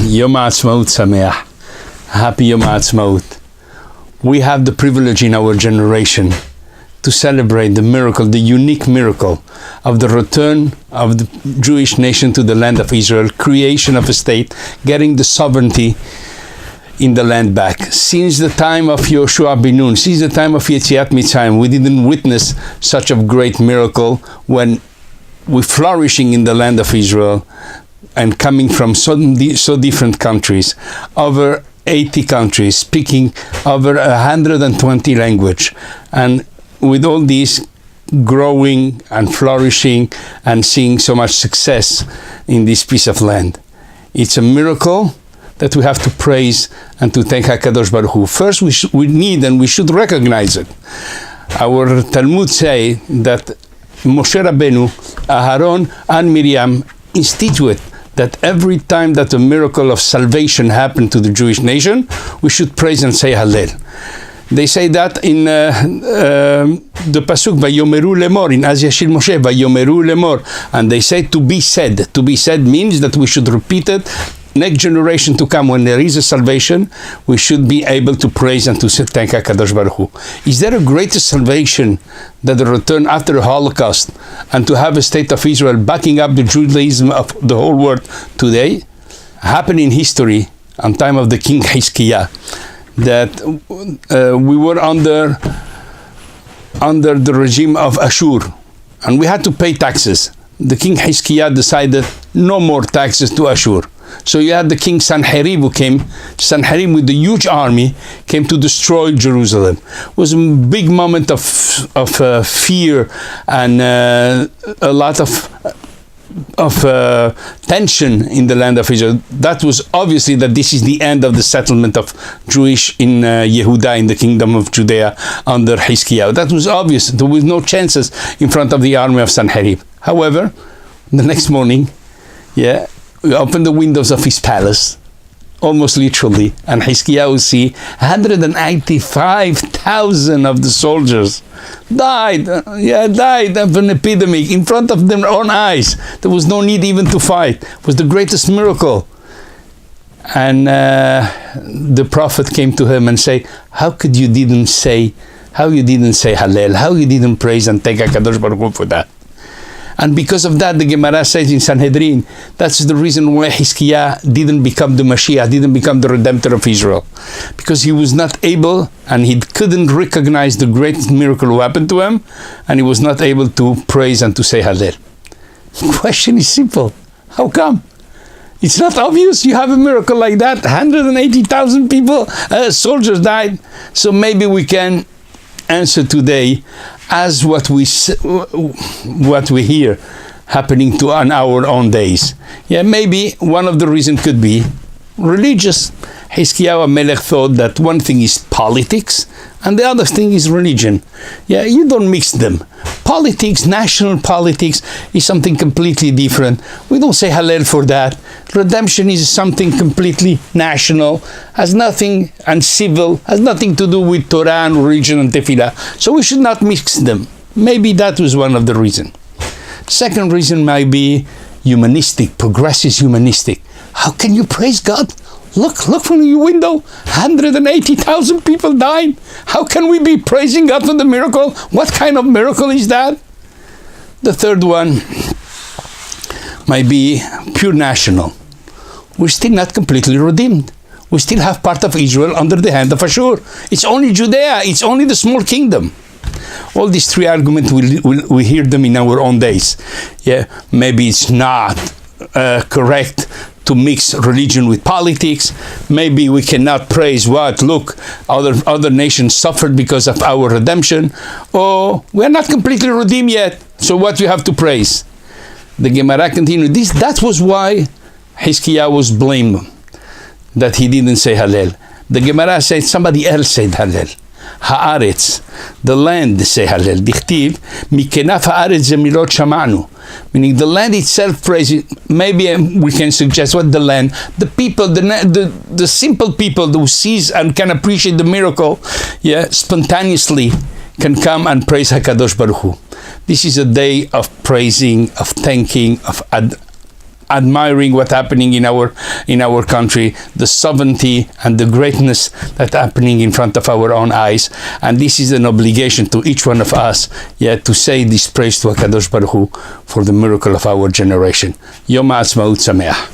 Yom HaAtzmaut Sameach. Happy Yom HaAtzmaut. We have the privilege in our generation to celebrate the miracle, the unique miracle of the return of the Jewish nation to the land of Israel, creation of a state, getting the sovereignty in the land back. Since the time of Yoshua ben Nun, since the time of Yetziat Mitzrayim, we didn't witness such a great miracle when we're flourishing in the land of Israel and coming from so different countries, over 80 countries, speaking over 120 languages, and with all these growing and flourishing and seeing so much success in this piece of land. It's a miracle that we have to praise and to thank HaKadosh Baruch Hu. First, we need and we should recognize it. Our Talmud say that Moshe Rabbeinu, Aharon, and Miriam instituted that every time that a miracle of salvation happened to the Jewish nation, we should praise and say Hallel. They say that in the pasuk Vayomeru lemor, in Az Yashil Moshe Vayomeru lemor, and they say to be said. To be said means that we should repeat it. Next generation to come, when there is a salvation, we should be able to praise and to say thank HaKadosh Baruch Hu. Is there a greater salvation than the return after the Holocaust and to have a state of Israel backing up the Judaism of the whole world today? Happened in history on time of the King Hiskiah that we were under the regime of Ashur and we had to pay taxes. The King Hiskiah decided no more taxes to Ashur. So you had the king Sanherib who came, Sanherib with a huge army, came to destroy Jerusalem. It was a big moment of fear and a lot of tension in the land of Israel. That was obviously that this is the end of the settlement of Jewish in Yehuda, in the kingdom of Judea under Hiskiah. That was obvious. There was no chances in front of the army of Sanherib. However, the next morning, we opened the windows of his palace, almost literally, and Hiskiah will see 185,000 of the soldiers died of an epidemic in front of their own eyes. There was no need even to fight. It was the greatest miracle. And the prophet came to him and said, how you didn't say Hallel, how you didn't praise and thank HaKadosh Baruch Hu for that? And because of that, the Gemara says in Sanhedrin, that's the reason why Hiskiah didn't become the Mashiach, didn't become the Redemptor of Israel. Because he was not able, and he couldn't recognize the great miracle who happened to him, and he was not able to praise and to say Hallel. The question is simple. How come? It's not obvious. You have a miracle like that. 180,000 people, soldiers died. So maybe we can answer today as what we hear happening to on our own days. Maybe one of the reasons could be religious. Hiskiah Melech thought that one thing is politics and the other thing is religion. You don't mix them. Politics, national politics, is something completely different. We don't say Hallel for that. Redemption is something completely national, has nothing, and civil, has nothing to do with Torah and religion and tefillah. So we should not mix them. Maybe that was one of the reasons. Second reason might be humanistic, progressive humanistic. How can you praise God? Look from your window, 180,000 people died. How can we be praising God for the miracle? What kind of miracle is that? The third one might be pure national. We're still not completely redeemed. We still have part of Israel under the hand of Ashur. It's only Judea, it's only the small kingdom. All these three arguments, we hear them in our own days. Maybe it's not correct to mix religion with politics. Maybe we cannot praise look, other nations suffered because of our redemption. Or we are not completely redeemed yet, so what we have to praise? The Gemara continued, that was why Hiskiah was blamed, that he didn't say Hallel. The Gemara said somebody else said Hallel. Haaretz, the land, say Hallel. Dichtiv, mikenaf haaretz zemilot shamanu. Meaning the land itself praises. Maybe we can suggest what the land, the people, the simple people who sees and can appreciate the miracle, spontaneously can come and praise HaKadosh Baruch Hu. This is a day of praising, of thanking, of admiring what's happening in our country, the sovereignty and the greatness that's happening in front of our own eyes. And this is an obligation to each one of us, to say this praise to HaKadosh Baruch Hu for the miracle of our generation. Yom HaAtzmaut Sameach.